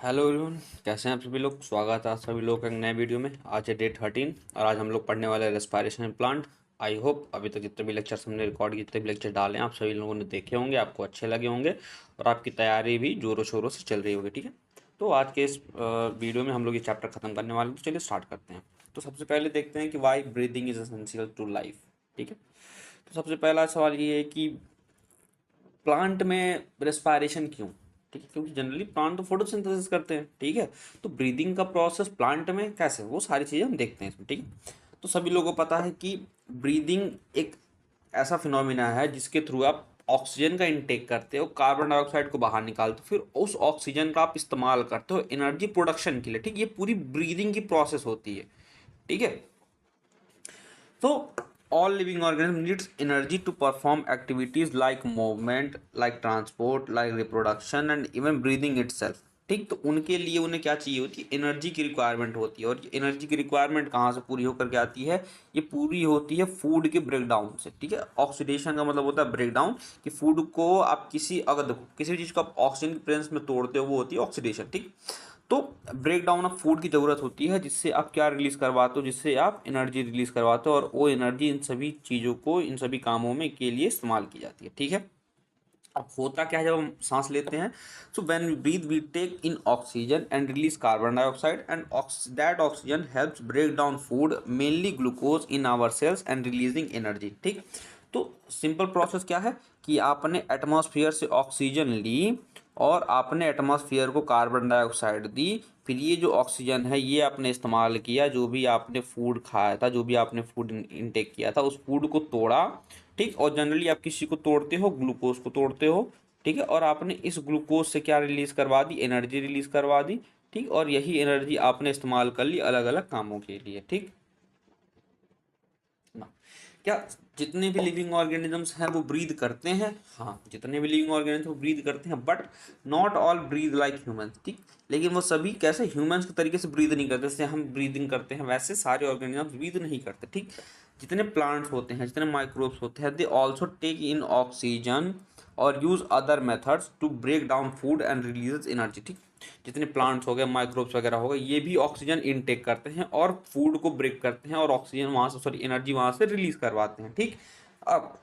Hello everyone, कैसे हैं आप सभी लोग। स्वागत है आप सभी लोग का एक नए वीडियो में। आज है डे 13 और आज हम लोग पढ़ने वाले हैं रेस्पिरेशन प्लांट। आई होप अभी तक जितने भी लेक्चर्स हमने रिकॉर्ड जितने भी लेक्चर डाले हैं आप सभी लोगों ने देखे होंगे, आपको अच्छे लगे होंगे और आपकी तैयारी भी जोरों शोरों से चल रही होगी। ठीक है, तो आज के इस वीडियो में हम लोग ये चैप्टर खत्म करने वाले हैं, तो चलिए स्टार्ट करते हैं। तो सबसे पहले देखते हैं कि why breathing is essential to life. ठीक है, तो सबसे पहला सवाल ये है कि प्लांट में रेस्पायरेशन क्यों। ठीक है, क्योंकि जनरली प्लांट तो फोटोसिंथेसिस करते हैं। ठीक है, तो ब्रीदिंग का प्रोसेस प्लांट में कैसे, वो सारी चीज़ें हम देखते हैं इसमें। ठीक है, तो सभी लोगों को पता है कि ब्रीदिंग एक ऐसा फिनोमिना है जिसके थ्रू आप ऑक्सीजन का इंटेक करते हो, कार्बन डाइऑक्साइड को बाहर निकालते हो, फिर उस ऑक्सीजन का आप इस्तेमाल करते हो एनर्जी प्रोडक्शन के लिए। ठीक, ये पूरी ब्रीदिंग की प्रोसेस होती है। ठीक है, so, all living organism needs energy to perform activities like movement, like transport, like reproduction and even breathing itself. ठीक, तो उनके लिए उन्हें क्या चाहिए होती है, एनर्जी की रिक्वायरमेंट होती है। और ये एनर्जी की रिक्वायरमेंट कहाँ से पूरी होकर के आती है, ये पूरी होती है फूड के ब्रेकडाउन से। ठीक है, ऑक्सीडेशन का मतलब होता है ब्रेकडाउन, कि फूड को आप किसी, अगर देखो किसी भी चीज़ को आप ऑक्सीजन की प्रेजेंस में तोड़ते हो वो होती है ऑक्सीडेशन। ठीक, तो ब्रेक डाउन ऑफ फूड की ज़रूरत होती है जिससे आप क्या रिलीज़ करवाते हो, जिससे आप एनर्जी रिलीज़ करवाते हो और वो एनर्जी इन सभी चीज़ों को, इन सभी कामों में के लिए इस्तेमाल की जाती है। ठीक है, अब होता क्या है जब हम सांस लेते हैं, so when we breathe we take in oxygen and release carbon dioxide and that oxygen helps break down food mainly glucose in our cells and releasing energy. ठीक, तो सिंपल प्रोसेस क्या है कि आपने एटमॉस्फेयर से ऑक्सीजन ली और आपने atmosphere को कार्बन डाइऑक्साइड दी, फिर ये जो ऑक्सीजन है ये आपने इस्तेमाल किया, जो भी आपने फूड खाया था, जो भी आपने फूड इनटेक किया था, उस फूड को तोड़ा। ठीक, और जनरली आप किसी को तोड़ते हो, ग्लूकोज को तोड़ते हो। ठीक है, और आपने इस ग्लूकोज से क्या रिलीज करवा दी, एनर्जी रिलीज करवा दी। ठीक, और यही एनर्जी आपने इस्तेमाल कर ली अलग अलग कामों के लिए। ठीक ना, क्या जितने भी लिविंग ऑर्गेनिजम्स हैं वो ब्रीद करते हैं। हाँ, जितने भी लिविंग ऑर्गेनिज्म वो ब्रीद करते हैं, but not all breathe like humans. ठीक, लेकिन वो सभी कैसे ह्यूमंस के तरीके से ब्रीद नहीं करते, जैसे हम ब्रीदिंग करते हैं वैसे सारे ऑर्गेनिजम्स ब्रीद नहीं करते। ठीक, जितने प्लांट्स होते हैं, जितने माइक्रोब्स होते हैं, they also take in oxygen और use other methods to break down food and release energy. ठीक, जितने प्लांट्स हो गए, माइक्रोब्स वगैरह हो गए, ये भी ऑक्सीजन इनटेक करते हैं और फूड को ब्रेक करते हैं और ऑक्सीजन वहाँ से, सॉरी, एनर्जी वहाँ से रिलीज करवाते हैं। ठीक, अब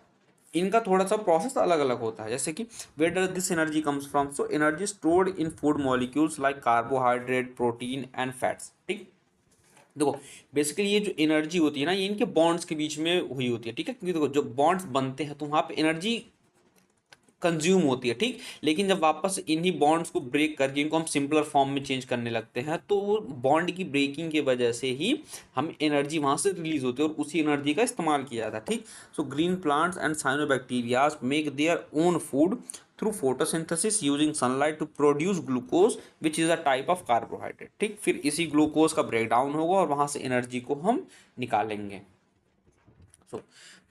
इनका थोड़ा सा प्रोसेस अलग अलग होता है, जैसे कि where does this energy comes from, so energy stored in food molecules like carbohydrate, protein and fats. ठीक, देखो बेसिकली ये जो एनर्जी होती है ना, ये इनके बॉन्ड्स के बीच में हुई होती है। ठीक है, क्योंकि देखो जो बॉन्ड्स बनते हैं तो वहाँ पे एनर्जी कंज्यूम होती है। ठीक, लेकिन जब वापस इन्हीं बॉन्ड्स को ब्रेक करके इनको हम सिंपलर फॉर्म में चेंज करने लगते हैं, तो वो बॉन्ड की ब्रेकिंग की वजह से ही हम एनर्जी वहाँ से रिलीज होती है और उसी एनर्जी का इस्तेमाल किया जाता है। ठीक, so green plants and cyanobacterias make their own food through photosynthesis using sunlight to produce glucose which is a type of carbohydrate. ठीक, फिर इसी ग्लूकोज का ब्रेक डाउन होगा और वहाँ से एनर्जी को हम निकालेंगे। So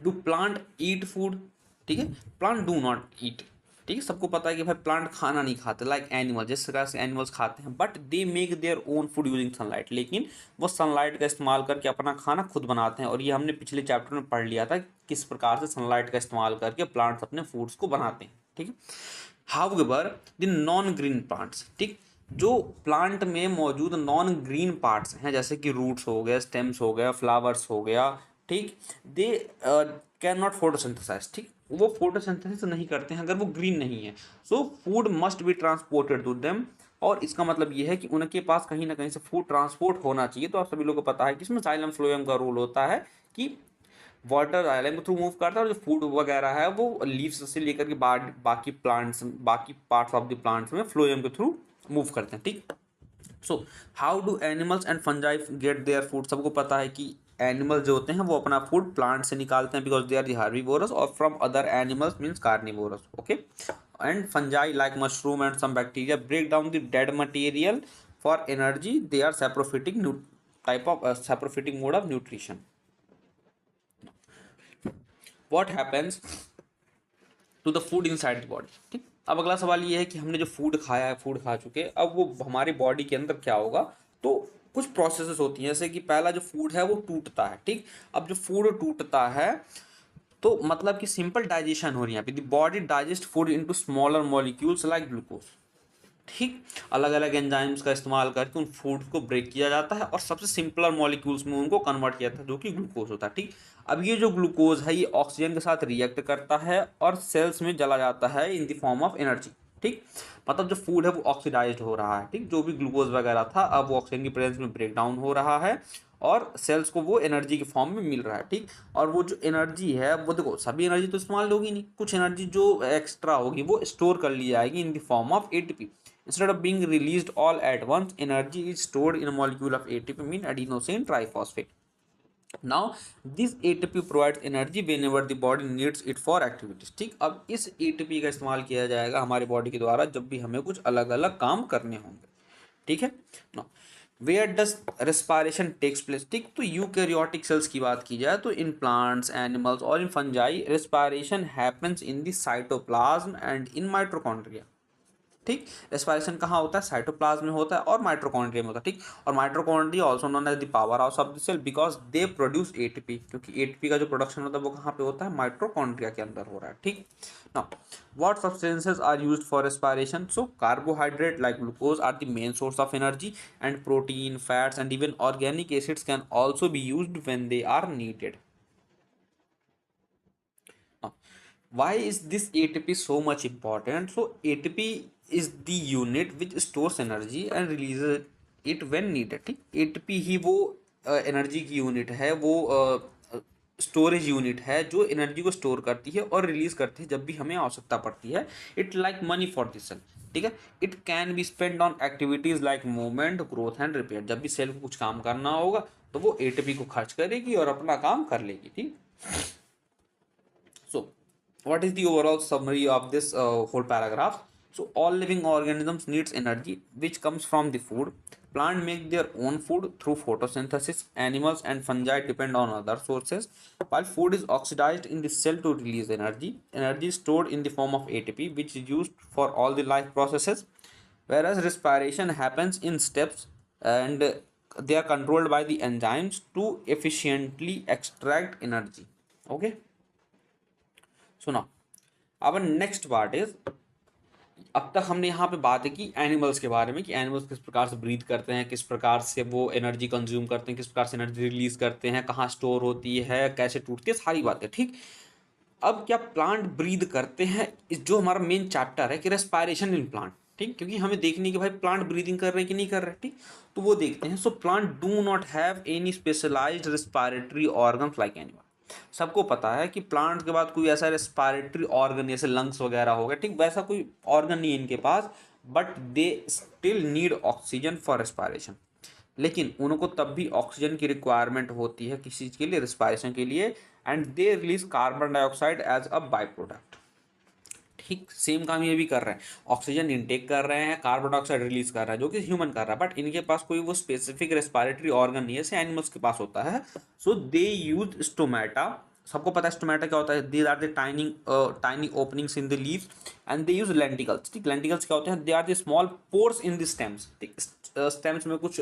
do plant eat food. ठीक है, प्लांट डू नॉट ईट। ठीक है, सबको पता है कि भाई प्लांट खाना नहीं खाते, लाइक एनिमल, जिस तरह से एनिमल्स खाते हैं, but they make their own food using sunlight. लेकिन वो सनलाइट का इस्तेमाल करके अपना खाना खुद बनाते हैं, और ये हमने पिछले चैप्टर में पढ़ लिया था किस प्रकार से सनलाइट का इस्तेमाल करके प्लांट्स अपने फूड्स को बनाते हैं। ठीक है, however the non green plants, ठीक, जो प्लांट में मौजूद नॉन ग्रीन पार्ट्स हैं, जैसे कि रूट्स हो गए, स्टेम्स हो गया, फ्लावर्स हो गया, ठीक, दे कैन नॉट फोटोसिंथेसाइज। ठीक, वो फोटोसिंथेसिस नहीं करते हैं अगर वो ग्रीन नहीं है। So food must be transported to them, और इसका मतलब ये है कि उनके पास कहीं ना कहीं से फूड ट्रांसपोर्ट होना चाहिए। तो आप सभी लोगों को पता है कि इसमें जाइलम फ्लोएम का रोल होता है कि वाटर जाइलम के थ्रू मूव करता है, और जो फूड वगैरह है वो लीव्स से लेकर के बाकी प्लांट्स, बाकी पार्ट्स ऑफ द प्लांट्स में फ्लोएम के थ्रू मूव करते हैं। ठीक, so how do animals and fungi get their food. सबको पता है कि एनिमल्स जो होते हैं वो अपना फूड प्लांट से निकालते हैं, because they are the herbivorous, और from other animals means carnivorous. Okay, and fungi like mushroom and some bacteria break down the dead material for energy, they are saprophytic type of saprophytic mode of nutrition. What happens to the food inside the body. ठीक, अब अगला सवाल ये है कि हमने जो food खाया है, फूड खा चुके, अब वो हमारी बॉडी के अंदर क्या होगा। तो कुछ प्रोसेसेस होती हैं, जैसे कि पहला जो फूड है वो टूटता है। ठीक, अब जो फूड टूटता है तो मतलब कि सिंपल डाइजेशन हो रही है, the body digest food into smaller molecules like glucose. ठीक, अलग अलग एंजाइम्स का इस्तेमाल करके उन फूड को ब्रेक किया जाता है और सबसे सिंपलर मॉलिक्यूल्स में उनको कन्वर्ट किया जाता है, जो कि ग्लूकोज होता है। ठीक, अब ये जो ग्लूकोज है ये ऑक्सीजन के साथ रिएक्ट करता है और सेल्स में जला जाता है in the form of energy. ठीक, मतलब जो फूड है वो ऑक्सीडाइज्ड हो रहा है। ठीक, जो भी ग्लूकोज वगैरह था अब वो ऑक्सीजन की प्रेजेंस में ब्रेक डाउन हो रहा है और सेल्स को वो एनर्जी के फॉर्म में मिल रहा है। ठीक, और वो जो एनर्जी है वो देखो सभी एनर्जी तो इस्तेमाल होगी नहीं, कुछ एनर्जी जो एक्स्ट्रा होगी वो स्टोर कर ली जाएगी in the form of ATP. Instead of being released all at once, energy is stored in a molecule of ATP, mean adenosine triphosphate. Now, this ATP provides energy whenever the body needs it for activities. ठीक, अब इस ATP का इस्तेमाल किया जाएगा हमारी body के द्वारा जब भी हमें कुछ अलग अलग काम करने होंगे। ठीक है, no where does respiration takes place. ठीक, तो यूकैरियोटिक सेल्स की बात की जाए तो इन प्लांट्स, एनिमल्स और इन fungi respiration happens in the cytoplasm and in mitochondria. ठीक, रेस्पायरेशन कहाँ होता है, साइटोप्लाज्म में होता है और माइटोकॉन्ड्रिया में होता है। ठीक, और mitochondria also known as the power house of the cell because they produce ATP, क्योंकि एटीपी का जो प्रोडक्शन होता है वो कहाँ पे होता है, माइटोकॉन्ड्रिया के अंदर हो रहा है। ठीक, now what substances are used for respiration. So carbohydrate like glucose are the main source of energy and protein, fats and even organic acids can also be used when they are needed. Why is this ATP so much important? So ATP is the unit which stores energy and releases it when needed। ठीक, ATP ही वो energy की unit है, वो storage unit है जो energy को store करती है और रिलीज करती है जब भी हमें आवश्यकता पड़ती है। It like money for the cell. ठीक है, it can be spend on activities like movement, growth and repair. जब भी सेल को कुछ काम करना होगा तो वो ATP को खर्च करेगी और अपना काम कर लेगी। ठीक, so what is the overall summary of this whole paragraph? So all living organisms needs energy which comes from the food. Plant make their own food through photosynthesis. Animals and fungi depend on other sources. While food is oxidized in the cell to release energy, energy is stored in the form of ATP which is used for all the life processes. Whereas respiration happens in steps and they are controlled by the enzymes to efficiently extract energy. Okay, सुना। अब next part is, अब तक हमने यहाँ पे बात की animals के बारे में कि एनिमल्स किस प्रकार से ब्रीथ करते हैं, किस प्रकार से वो एनर्जी कंज्यूम करते हैं, किस प्रकार से एनर्जी रिलीज करते हैं, कहाँ स्टोर होती है, कैसे टूटती है, सारी बातें। ठीक, अब क्या प्लांट ब्रीथ करते हैं, इस जो हमारा मेन चैप्टर है कि रेस्पायरेशन इन प्लांट। ठीक, क्योंकि हमें देखनी है कि भाई प्लांट ब्रीदिंग कर रहे हैं कि नहीं कर रहे। ठीक, तो वो देखते हैं। So plant do not have any specialised respiratory organs like animal. सबको पता है कि प्लांट के बाद कोई ऐसा रेस्पायरेटरी ऑर्गन जैसे लंग्स वगैरह हो गए, ठीक, वैसा कोई ऑर्गन नहीं है इनके पास, but they still need oxygen for respiration. लेकिन उनको तब भी ऑक्सीजन की रिक्वायरमेंट होती है किसी चीज़ के लिए, रेस्पायरेशन के लिए, and they release carbon dioxide as a byproduct. ठीक, सेम काम ये भी कर रहे हैं, ऑक्सीजन इनटेक कर रहे हैं, कार्बन डाइऑक्साइड रिलीज कर रहा है जो कि ह्यूमन कर रहा है, बट इनके पास कोई वो स्पेसिफिक रेस्पायरेटरी ऑर्गन नहीं है जैसे एनिमल्स के पास होता है। So they use stomata. सबको पता है स्टोमेटा क्या होता है, these are the tiny openings in the leaves and they use lenticels. ठीक, लेंटिकल्स क्या होते हैं, they are the small pores in the stems. ठीक, स्टेम्स में कुछ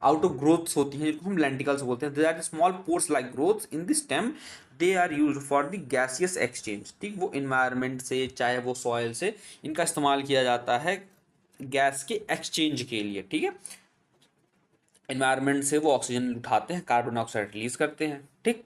आउट ऑफ ग्रोथ्स होती हैं जिनको हम लेंटिकल्स बोलते हैं। They are small pores like growths in the stem, they are use for the gaseous exchange. ठीक, वो इन्वायरमेंट से चाहे वो सॉइल से इनका इस्तेमाल किया जाता है गैस के एक्सचेंज के लिए। ठीक है, इन्वायरमेंट से वो ऑक्सीजन उठाते हैं, कार्बन डाइऑक्साइड रिलीज करते हैं। ठीक,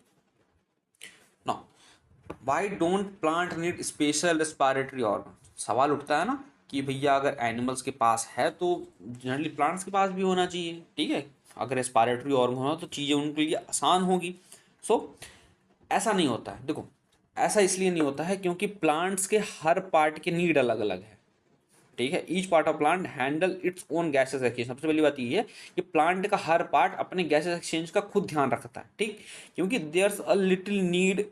now why don't plant need special respiratory organ. सवाल उठता है ना कि भैया अगर एनिमल्स के पास है तो जनरली प्लांट्स के पास भी होना चाहिए। ठीक है, अगर रेस्पायरेटरी ऑर्गन होना तो चीज़ें उनके लिए आसान होगी। सो ऐसा नहीं होता है। देखो, ऐसा इसलिए नहीं होता है क्योंकि प्लांट्स के हर पार्ट के नीड अलग अलग है। ठीक है, each part of plant handle its own gases exchange. सबसे पहली बात ये है कि प्लांट का हर पार्ट अपने गैसेस एक्सचेंज का खुद ध्यान रखता है। ठीक, क्योंकि there's a little need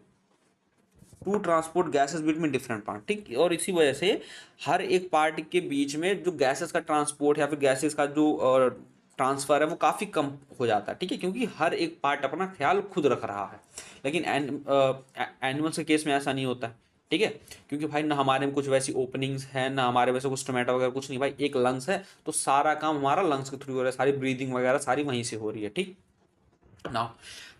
to transport gases between different part. ठीक, और इसी वजह से हर एक पार्ट के बीच में जो गैसेस का ट्रांसपोर्ट या फिर गैसेस का जो ट्रांसफर है वो काफ़ी कम हो जाता है। ठीक है, क्योंकि हर एक पार्ट अपना ख्याल खुद रख रहा है। लेकिन एनिमल्स के केस में ऐसा नहीं होता है। ठीक है, क्योंकि भाई ना हमारे में कुछ वैसी ओपनिंग्स हैं, ना हमारे वैसे कुछ टोमेटो वगैरह कुछ नहीं। भाई एक लंग्स है तो सारा काम हमारा लंग्स के थ्रू हो रहा है, सारी ब्रीदिंग वगैरह सारी वहीं से हो रही है। ठीक, now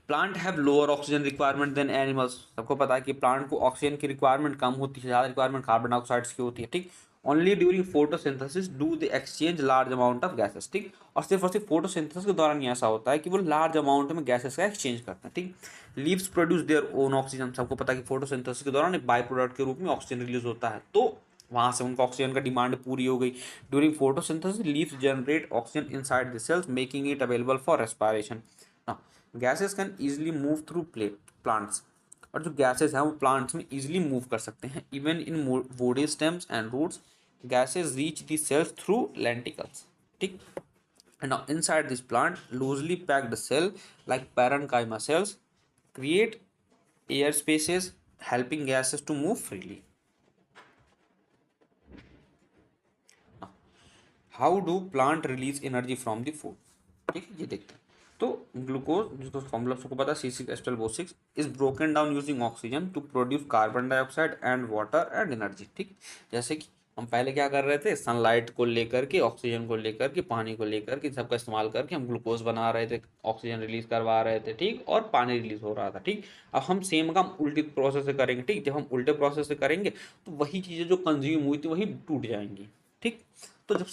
plant have lower oxygen requirement than animals. सबको पता है कि प्लांट को ऑक्सीजन की रिक्वायरमेंट कम होती है, ज़्यादा रिक्वायरमेंट कार्बन डाइऑक्साइड्स की होती है। ठीक, only during photosynthesis do they exchange large amount of gases, ठीक। और सिर्फ फोटोसिंथेसिस के दौरान ही ऐसा होता है कि वो लार्ज अमाउंट में गैसेस का एक्सचेंज करते हैं, ठीक। Leaves produce their own oxygen, सबको पता है कि फोटोसिंथेसिस के दौरान एक बाई प्रोडक्ट के रूप में ऑक्सीजन रिलीज होता है, तो वहां से उनका ऑक्सीजन का डिमांड पूरी हो गई। During photosynthesis leaves generate oxygen inside the cells making it available for respiration. Gases can easily move through plants, और जो गैसेस हैं वो प्लांट्स में इजिली मूव कर सकते हैं। Even in woody stems and roots gases reach the cells through lenticels, ठीक। And now inside this plant, loosely packed cell like parenchyma cells create air spaces, helping gases to move freely. Now, how do plant release energy from the food? ठीक है, ये देखते हैं। तो glucose, जिसको formula सबको पता है C6H12O6, is broken down using oxygen to produce carbon dioxide and water and energy, ठीक। जैसे कि हम पहले क्या कर रहे थे, सनलाइट को लेकर के, ऑक्सीजन को लेकर के, पानी को लेकर के, सबका इस्तेमाल करके हम ग्लूकोज बना रहे थे, ऑक्सीजन रिलीज करवा रहे थे, ठीक, और पानी रिलीज हो रहा था, ठीक। अब हम सेम काम उल्टी प्रोसेस से करेंगे, ठीक। जब हम उल्टे प्रोसेस से करेंगे तो वही चीज़ें जो कंज्यूम हुई थी वही टूट जाएंगी, ठीक। तो जब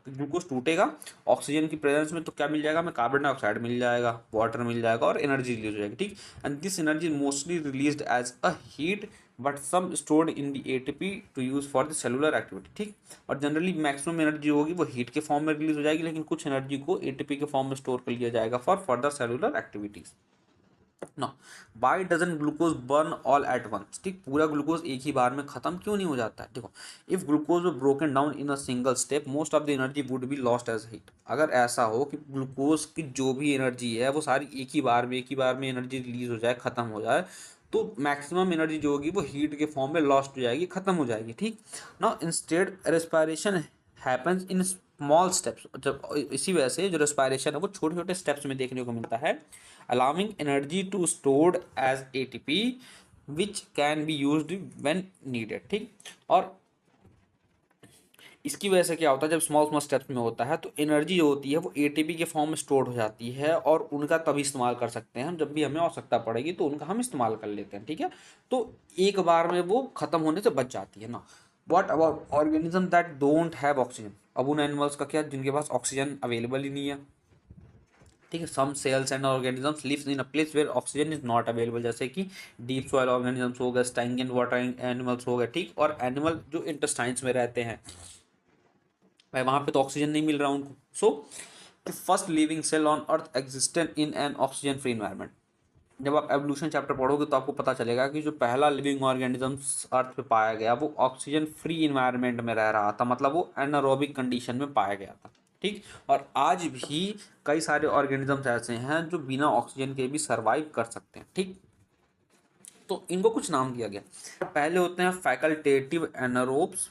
ग्लूकोज टूटेगा ऑक्सीजन की प्रेजेंस में, तो क्या मिल जाएगा हमें, कार्बन डाइऑक्साइड मिल जाएगा, वाटर मिल जाएगा और एनर्जी रिलीज हो जाएगी, ठीक। And this energy mostly released as a heat but some stored in the ATP to use for the cellular activity, ठीक। और जनरली मैक्सिमम एनर्जी होगी वो हीट के फॉर्म में रिलीज हो जाएगी, लेकिन कुछ एनर्जी को एटीपी के फॉर्म में स्टोर कर लिया जाएगा फॉर फर्दर सेलुलर एक्टिविटीज। ना why doesn't glucose burn all at once, ठीक। पूरा ग्लूकोज एक ही बार में खत्म क्यों नहीं हो जाता है, देखो। If glucose were broken down in a single step most of the energy would be lost as heat. अगर ऐसा हो कि ग्लूकोज की जो भी एनर्जी है वो सारी एक ही बार में एनर्जी रिलीज हो जाए, खत्म हो जाए, तो मैक्सिमम एनर्जी जो होगी वो हीट के फॉर्म में लॉस्ट हो जाएगी, खत्म हो जाएगी, ठीक। Now instead respiration happens in small steps, जब इसी वजह से जो रेस्पिरेशन है वो छोटे छोटे स्टेप्स में देखने को मिलता है, allowing energy to stored as ATP which can be used when needed, ठीक। और इसकी वजह से क्या होता है, जब स्मॉल स्मॉल स्टेप्स में होता है तो एनर्जी जो होती है वो एटीपी के फॉर्म में स्टोर हो जाती है, और उनका तभी इस्तेमाल कर सकते हैं हम जब भी हमें आवश्यकता पड़ेगी, तो उनका हम इस्तेमाल कर लेते हैं, ठीक है। तो एक बार में वो खत्म होने से बच जाती है ना। What about organism that don't have oxygen, अब उन एनिमल्स का क्या जिनके पास ऑक्सीजन अवेलेबल ही नहीं है, ठीक है। Some cells and organisms lives in a place where oxygen is not available, जैसे कि डीप सॉइल ऑर्गेनिजम्स हो गए, स्टैग्नेंट वाटर एनिमल्स हो गए, ठीक। और एनिमल जो इंटेस्टाइन्स में रहते हैं भाई, वहां पे तो ऑक्सीजन नहीं मिल रहा उनको। So the first living cell on earth existed in an oxygen free environment. जब आप एवोल्यूशन चैप्टर पढ़ोगे तो आपको पता चलेगा कि जो पहला लिविंग ऑर्गेनिजम्स अर्थ पे पाया गया वो ऑक्सीजन फ्री इन्वायरमेंट में रह रहा था, मतलब वो एनारोबिक कंडीशन में पाया गया था, ठीक। और आज भी कई सारे ऑर्गेनिजम्स ऐसे हैं जो बिना ऑक्सीजन के भी सर्वाइव कर सकते हैं, ठीक। तो इनको कुछ नाम दिया गया। पहले होते हैं फैकल्टेटिव एनारोब्स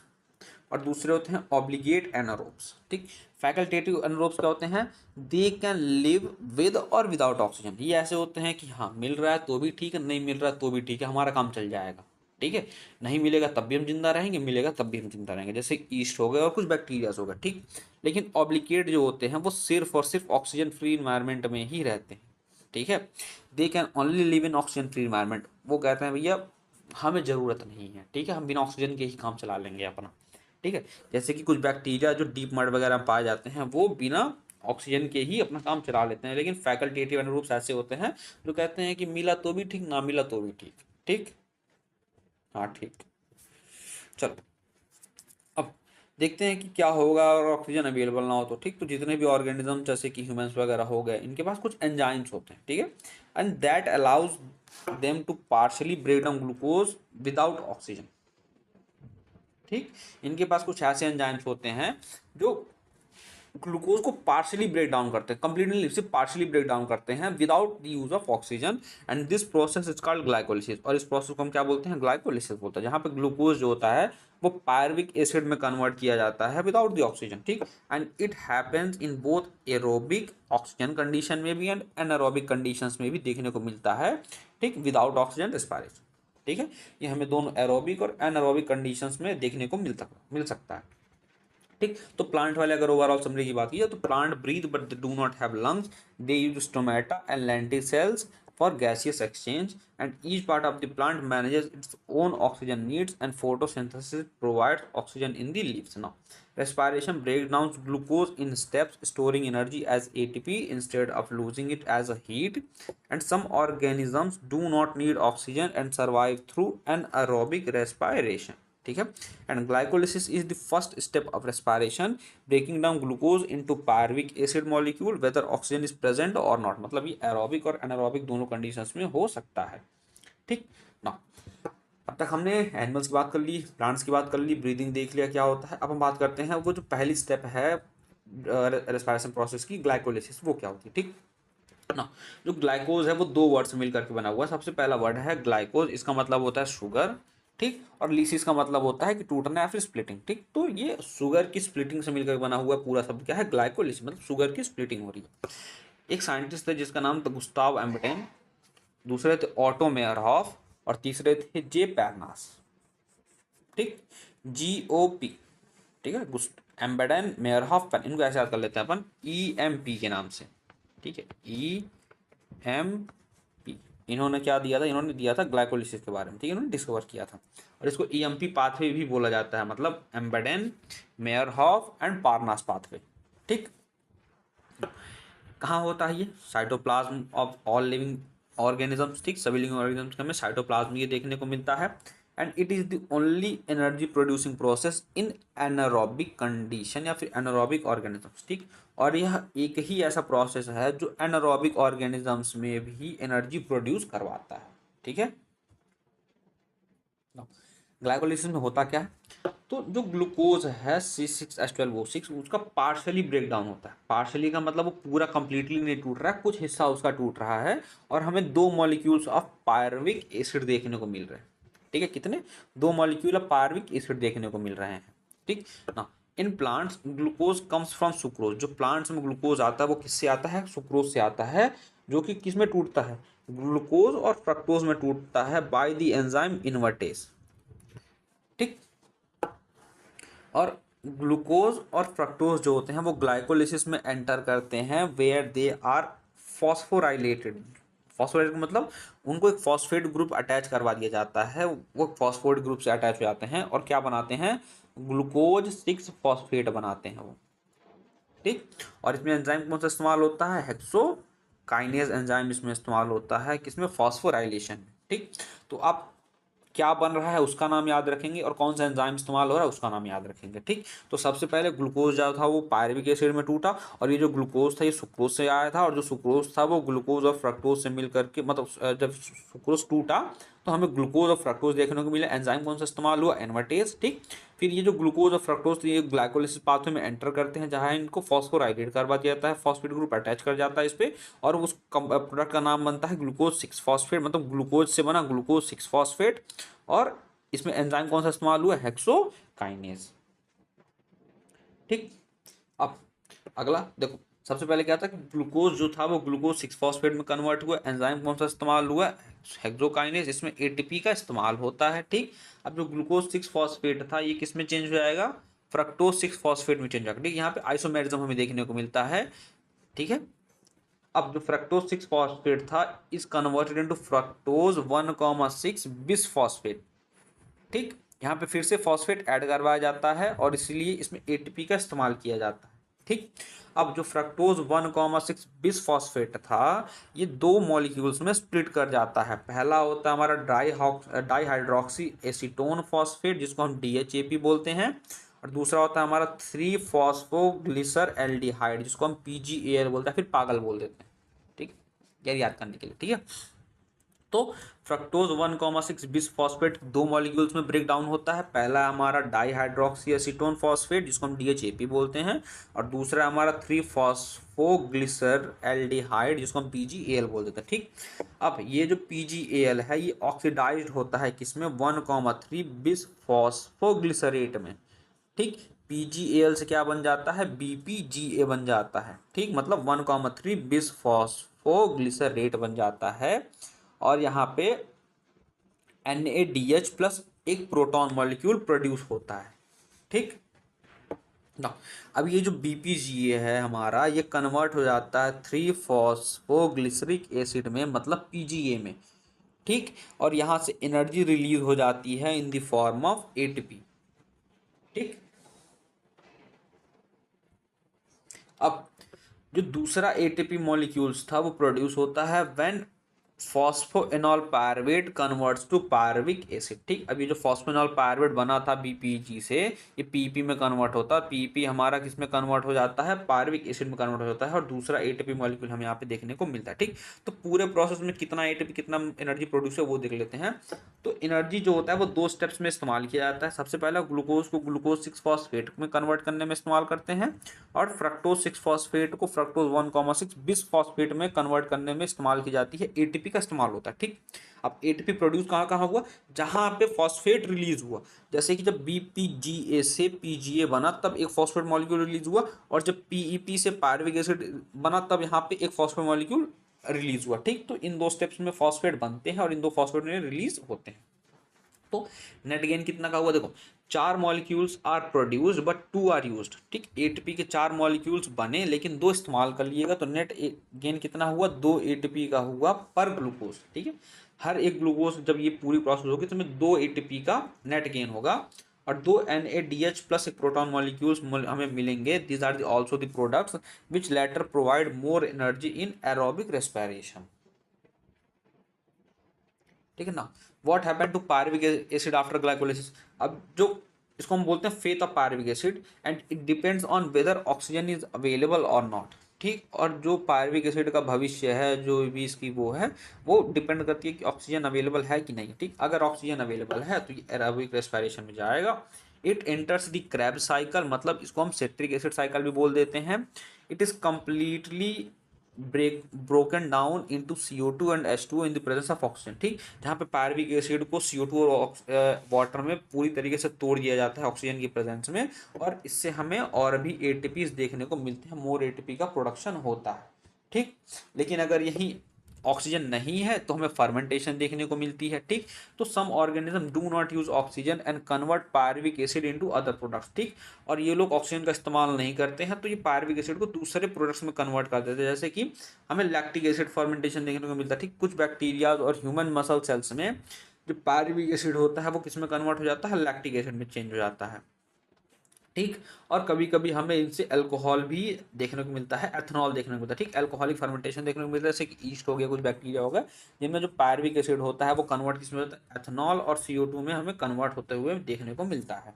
और दूसरे होते हैं ऑब्लिगेट एनारोब्स, ठीक। फैकल्टेटिव एनारोब्स क्या होते हैं, दे कैन लिव विद और विदाउट ऑक्सीजन। ये ऐसे होते हैं कि हाँ मिल रहा है तो भी ठीक है, नहीं मिल रहा है तो भी ठीक है, हमारा काम चल जाएगा, ठीक है। नहीं मिलेगा तब भी हम जिंदा रहेंगे, मिलेगा तब भी हम जिंदा रहेंगे, जैसे ईस्ट हो गए और कुछ बैक्टीरियाज हो गए, ठीक। लेकिन ऑब्लिगेट जो होते हैं वो सिर्फ और सिर्फ ऑक्सीजन फ्री इन्वायरमेंट में ही रहते हैं, ठीक है। They can only live in oxygen free environment, वो कहते हैं भैया हमें ज़रूरत नहीं है, ठीक है, हम बिना ऑक्सीजन के ही काम चला लेंगे अपना, ठीक है। जैसे कि कुछ बैक्टीरिया जो डीप मड वगैरह में पाए जाते हैं वो बिना ऑक्सीजन के ही अपना काम चला लेते हैं, लेकिन फैकल्टेटिव एनारोब्स ऐसे होते हैं जो कहते हैं कि मिला तो भी ठीक, ना मिला तो भी ठीक, ठीक। हाँ ठीक। चलो अब देखते हैं कि क्या होगा अगर ऑक्सीजन अवेलेबल ना हो तो, ठीक। तो जितने भी ऑर्गेनिज्म जैसे कि ह्यूमंस वगैरह हो गए, इनके पास कुछ एंजाइम्स होते हैं, ठीक है। And that allows them to partially break down glucose without oxygen, ठीक। इनके पास कुछ ऐसे एंजाइम्स होते हैं जो ग्लूकोज को पार्शली ब्रेक डाउन करते हैं, कंप्लीटली सिर्फ पार्शली ब्रेक डाउन करते हैं without the use of oxygen, and this process is called glycolysis. और इस प्रोसेस को हम क्या बोलते हैं, ग्लाइकोलिसिस बोलते हैं, जहाँ पे ग्लूकोज जो होता है वो पायरविक एसिड में कन्वर्ट किया जाता है विदाउट द ऑक्सीजन, ठीक। And it happens in both aerobic oxygen condition में भी एंड एनारोबिक कंडीशंस में भी देखने को मिलता है, ठीक, विदाउट ऑक्सीजन रेस्पिरेशन, ठीक है। ये हमें दोनों एरोबिक और एनारोबिक कंडीशंस में देखने को मिल सकता है, ठीक। तो प्लांट वाले अगर ओवरऑल समरी की बात की जाए तो plant breathe but they do not have lungs, they use stomata and lenticels for gaseous exchange, and each part of the plant manages its own oxygen needs, and photosynthesis provides oxygen in the leaves. Now, respiration breaks down glucose in steps, storing energy as ATP instead of losing it as a heat, and some organisms do not need oxygen and survive through anaerobic respiration. ठीक है, and glycolysis is the first step of respiration, breaking down glucose into pyruvic acid molecule whether oxygen is present और not, मतलब ये aerobic और anaerobic दोनों conditions में हो सकता है। ठीक ना, अब तक हमने एनिमल्स की बात कर ली, प्लांट्स की बात कर ली, ब्रीदिंग देख लिया क्या होता है। अब हम बात करते हैं वो जो पहली स्टेप है रेस्पिरेशन प्रोसेस की, ग्लाइकोलिसिस, वो क्या होती है। ठीक ना, जो ग्लाइकोज है वो दो वर्ड से मिलकर के बना हुआ है। सबसे पहला वर्ड है ग्लाइकोज, इसका मतलब होता है शुगर। ठीक, और लिसिस का मतलब होता है कि टूटना या फिर स्प्लिटिंग। ठीक, तो ये शुगर की स्प्लिटिंग से मिलकर बना हुआ पूरा शब्द क्या है, ग्लाइकोलिसिस, मतलब शुगर की स्प्लिटिंग हो रही है। एक साइंटिस्ट थे जिसका नाम था गुस्ताव एम्बेडेन, दूसरे थे ऑटो मेयरहॉफ और तीसरे थे जे पैरनास। ठीक, GOP। ठीक है, एम्बेडेन, मेयरहॉफ, इनको ऐसे याद कर लेते हैं अपन EMP के नाम से। ठीक है, EMP, इन्होंने क्या दिया था, इन्होंने दिया था ग्लाइकोलिसिस के बारे में। ठीक है, इन्होंने डिस्कवर किया था, और इसको EMP पाथवे भी बोला जाता है, मतलब एम्बेडेन, मेयरहॉफ एंड पारनास पाथवे। ठीक, कहाँ होता है ये, cytoplasm of all living organisms. ठीक, सभी लिविंग ऑर्गेनिजम्स में साइटोप्लाज्म ये देखने को मिलता है, and it is the only energy producing process in anaerobic condition या फिर एनारोबिक ऑर्गेनिजम्स। ठीक, और यह एक ही ऐसा प्रोसेस है जो एनारोबिक ऑर्गेनिजम्स में भी एनर्जी प्रोड्यूस करवाता है। ठीक है, ग्लाइकोलिसिस में होता क्या है, तो जो ग्लूकोज है C6H12O6 उसका पार्शली ब्रेक डाउन होता है। पार्शली का मतलब वो पूरा कंप्लीटली नहीं टूट रहा है, कुछ हिस्सा उसका टूट रहा है, और हमें दो मॉलिक्यूल्स ऑफ पायरुविक एसिड देखने को मिल रहे हैं। ठीक है, कितने, दो मॉलिक्यूल ऑफ पायरुविक एसिड देखने को मिल रहे हैं। ठीक ना, in plants glucose comes from sucrose, जो प्लांट्स में ग्लूकोज आता है वो किससे आता है, सुक्रोज से आता है, जो कि किस में टूटता है, ग्लूकोज और फ्रक्टोज में टूटता है बाय द एंजाइम इन्वर्टेज। ठीक, और ग्लूकोज और फ्रक्टोज जो होते हैं वो ग्लाइकोलिसिस में एंटर करते हैं where they are phosphorylated. Phosphorylated मतलब उनको एक फॉस्फेट ग्रुप अटैच करवा दिया जाता है, वो फॉस्फेट ग्रुप से अटैच हो जाते हैं और क्या बनाते हैं, ग्लूकोज 6 फॉस्फेट बनाते हैं वो। ठीक, और इसमें एंजाइम कौन सा इस्तेमाल होता है, हेक्सोकाइनेज एंजाइम इसमें इस्तेमाल होता है, किसमें, फॉस्फोराइलेशन। ठीक, तो आप क्या बन रहा है उसका नाम याद रखेंगे और कौन सा एंजाइम इस्तेमाल हो रहा है उसका नाम याद रखेंगे। ठीक, तो सबसे पहले ग्लूकोज जो था वो पायरुविक एसिड में टूटा, और ये जो ग्लूकोज था ये सुक्रोज से आया था, और जो सुक्रोज था वो ग्लूकोज और फ्रक्टोज से मिल करके, मतलब जब सुक्रोज टूटा तो हमें ग्लूकोज और फ्रक्टोज देखने को मिला। एंजाइम कौन सा इस्तेमाल हुआ, एनवाटेज। ठीक, फिर ये जो ग्लूकोज और फ्रक्टोज ये ग्लाइकोलिसिस पाथवे में एंटर करते हैं, जहाँ इनको फॉस्फोराइलेट करवा दिया जाता है, फॉस्फेट ग्रुप अटैच कर जाता है इस पर, और उस प्रोडक्ट का नाम बनता है ग्लूकोज 6 फॉस्फेट, मतलब ग्लूकोज से बना ग्लूकोज 6 फॉस्फेट। और इसमें एंजाइम कौन सा इस्तेमाल हुआ, हेक्सोकाइनेज। ठीक, अब अगला देखो, सबसे पहले क्या था कि ग्लूकोज जो था वो ग्लूकोज 6 फॉस्फेट में कन्वर्ट हुआ, एंजाइम कौन सा इस्तेमाल हुआ, हेक्सोकाइनेज, इसमें ATP का इस्तेमाल होता है। ठीक, अब जो ग्लूकोज 6 फॉस्फेट था ये किस में चेंज हो जाएगा, फ्रक्टोज 6 फॉस्फेट में चेंज हो जाएगा। ठीक, यहाँ पे आइसोमेरिज्म हमें देखने को मिलता है। ठीक है, अब जो फ्रक्टोज 6 फॉस्फेट था is converted into fructose 1,6 bis phosphate. ठीक, यहाँ पे फिर से फॉस्फेट ऐड करवाया जाता है और इसलिए इसमें ATP का इस्तेमाल किया जाता है। ठीक, अब जो फ्रक्टोज 1,6 बिस फॉस्फेट था ये दो मॉलिक्यूल्स में स्प्लिट कर जाता है। पहला होता है हमारा डाईहाइड्रोक्सी एसीटोन फॉस्फेट जिसको हम DHAP बोलते हैं, और दूसरा होता है हमारा 3 फॉस्फोग्लिसर एल्डिहाइड जिसको हम PGAL बोलते हैं, फिर पागल बोल देते हैं। ठीक, याद करने के लिए। ठीक है, तो फ्रक्टोज 1,6 बिस फॉस्फेट दो मॉलिक्यूल्स में ब्रेक डाउन होता है। पहला हमारा डाईहाइड्रोक्सी एसीटोन फॉस्फेट जिसको हम DHAP बोलते हैं, और दूसरा हमारा 3 फॉस्फोग्लिसर एल्डिहाइड जिसको हम PGAL बोल देते हैं। ठीक, अब ये जो PGAL है ये ऑक्सीडाइज्ड होता है किसमें, 1,3 बिस फॉस्फोग्लिसरेट में। ठीक, PGAL से क्या बन जाता है, BPGA बन जाता है। ठीक, मतलब 1,3 बिस फॉस्फोग्लिसरेट बन जाता है, और यहाँ पे NADH प्लस एक प्रोटॉन मॉलिक्यूल प्रोड्यूस होता है। ठीक, ना अब ये जो बीपीजीए है हमारा, ये कन्वर्ट हो जाता है 3 फॉस्फोग्लिसरिक एसिड में, मतलब पीजीए में, ठीक। और यहाँ से एनर्जी रिलीज हो जाती है in the form of ATP, ठीक। अब जो दूसरा एटीपी मॉलिक्यूल्स था वो प्रोड्यूस होता है when phosphoenolpyruvate converts to pyruvic acid, ठीक। अब ये जो फॉस्फोएनॉल पायरुवेट बना था बीपीजी से, ये पीपी में कन्वर्ट होता है, पीपी हमारा किस में कन्वर्ट हो जाता है, पायरुविक एसिड में कन्वर्ट हो जाता है, और दूसरा एटीपी मॉलिक्यूल हमें यहाँ पे देखने को मिलता है, ठीक। तो पूरे प्रोसेस में कितना एटीपी, कितना एनर्जी प्रोड्यूस है वो देख लेते हैं। तो एनर्जी जो होता है वो 2 स्टेप्स में इस्तेमाल किया जाता है। सबसे पहला ग्लूकोज को ग्लूकोज 6 फॉस्फेट में कन्वर्ट करने में इस्तेमाल करते हैं, और फ्रक्टोज 6 फॉस्फेट को फ्रक्टोज 1,6 बिस फॉस्फेट में कन्वर्ट करने में इस्तेमाल की जाती है, एटीपी का इस्तेमाल होता है, ठीक। अब एटीपी प्रोड्यूस कहाँ कहाँ हुआ, जहाँ पे फॉस्फेट रिलीज हुआ, जैसे कि जब बीपीजीए से पीजीए बना तब एक फॉस्फेट मॉलिक्यूल रिलीज हुआ, और जब पीईपी से पायरुविक एसिड बना तब यहाँ पे एक फॉस्फेट मॉलिक्यूल रिलीज हुआ, ठीक। तो इन 2 स्टेप्स में फॉस्फेट बनते हैं और इन 2 फॉस्फेट में रिलीज होते हैं। तो नेट गेन कितना का हुआ, देखो 4 molecules are produced but 2 are used, ठीक। एटीपी के 4 मॉलिक्यूल्स बने लेकिन 2 इस्तेमाल कर लिएगा, तो नेट गेन कितना हुआ, 2 एटीपी का हुआ पर ग्लूकोज, ठीक है। हर एक ग्लूकोज जब ये पूरी प्रोसेस होगी तो हमें 2 एटीपी का नेट गेन होगा, और 2 NADH प्लस एक प्रोटॉन मॉलिक्यूल्स हमें मिलेंगे। These are also the products which later provide more energy in aerobic respiration, ठीक है ना। What happen to pyruvic acid after glycolysis, अब जो इसको हम बोलते हैं fate of pyruvic acid, and it depends on whether oxygen is available और नॉट, ठीक। और जो पायरुविक एसिड का भविष्य है, जो भी इसकी वो है, वो डिपेंड करती है कि ऑक्सीजन अवेलेबल है कि नहीं, ठीक। अगर ऑक्सीजन अवेलेबल है तो ये एरोबिक रेस्पिरेशन में जाएगा। It enters the Krebs cycle, मतलब इसको हम सिट्रिक एसिड साइकिल भी बोल देते हैं। It is completely broken down into CO2 and H2 in the presence of oxygen, ठीक। जहाँ पे पायरुविक एसिड को CO2 और वाटर में पूरी तरीके से तोड़ दिया जाता है ऑक्सीजन की प्रेजेंस में, और इससे हमें और भी एटीपीज देखने को मिलते हैं, मोर एटीपी का प्रोडक्शन होता है, ठीक। लेकिन अगर यही ऑक्सीजन नहीं है तो हमें फर्मेंटेशन देखने को मिलती है, ठीक। तो some organism do not use oxygen and convert pyruvic acid into other products, ठीक। और ये लोग ऑक्सीजन का इस्तेमाल नहीं करते हैं, तो ये पायरुविक एसिड को दूसरे प्रोडक्ट्स में कन्वर्ट कर देते हैं, जैसे कि हमें लैक्टिक एसिड फर्मेंटेशन देखने को मिलता है, ठीक। कुछ बैक्टीरियाज और ह्यूमन मसल सेल्स में जो पायरुविक एसिड होता है वो किस में कन्वर्ट हो जाता है, लैक्टिक एसिड में चेंज हो जाता है, ठीक। और कभी कभी हमें इनसे अल्कोहल भी देखने को मिलता है, एथनॉल देखने को मिलता है, ठीक। अल्कोहलिक फर्मेंटेशन देखने को मिलता है, जैसे कि ईस्ट हो गया, कुछ बैक्टीरिया हो गया, जिनमें जो पायरुविक एसिड होता है वो कन्वर्ट किस में होता है, एथनॉल और CO2 में हमें कन्वर्ट होते हुए देखने को मिलता है,